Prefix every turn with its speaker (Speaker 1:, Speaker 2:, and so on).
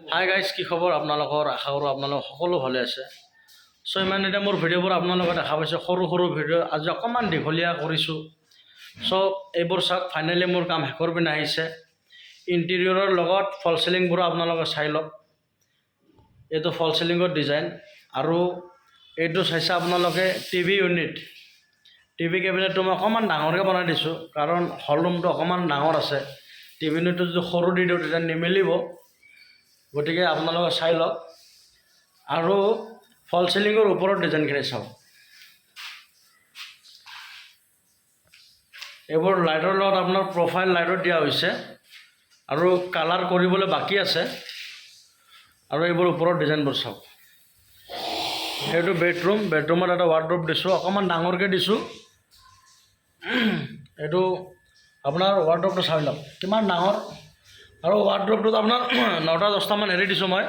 Speaker 1: Hi guys, কি খবৰ আপোনালোকৰ? আশা কৰোঁ আপোনালোক সকলো ভালে আছে। চ' ইমান এতিয়া মোৰ ভিডিঅ'বোৰ আপোনালোকে দেখা পাইছে, সৰু সৰু ভিডিঅ' আজি অকণমান দীঘলীয়া কৰিছোঁ। চ' এইবোৰ চাওক, ফাইনেলি মোৰ কাম শেষৰ পিনে আহিছে। ইণ্টেৰিয়ৰৰ লগত ফল চিলিংবোৰো আপোনালোকে চাই লওক। এইটো ফল চিলিঙৰ ডিজাইন, আৰু এইটো চাইছে আপোনালোকে টিভি ইউনিট। টিভি কেবিনেটটো মই অকণমান ডাঙৰকৈ বনাই দিছোঁ, কাৰণ হল ৰুমটো অকণমান ডাঙৰ আছে। টিভি ইউনিটটো যদি সৰু দি দিওঁ তেতিয়া নিমিলিব, গতিকে আপোনালোকে চাই লওক। আৰু ফল চিলিঙৰ ওপৰত ডিজাইনখিনি চাওক। এইবোৰ লাইটৰ লগত আপোনাৰ প্ৰফাইল লাইটত দিয়া হৈছে, আৰু কালাৰ কৰিবলৈ বাকী আছে। আৰু এইবোৰ ওপৰত ডিজাইনবোৰ চাওক। এইটো বেডৰুমত এটা ৱাৰ্ড্ৰব দিছোঁ, অকণমান ডাঙৰকৈ দিছোঁ। এইটো আপোনাৰ ৱাৰ্ড্ৰবটো চাই লওক কিমান ডাঙৰ। আৰু ৱাৰ্ড্ৰবটোত আপোনাৰ 9টা 10টামান হেৰি দিছোঁ মই,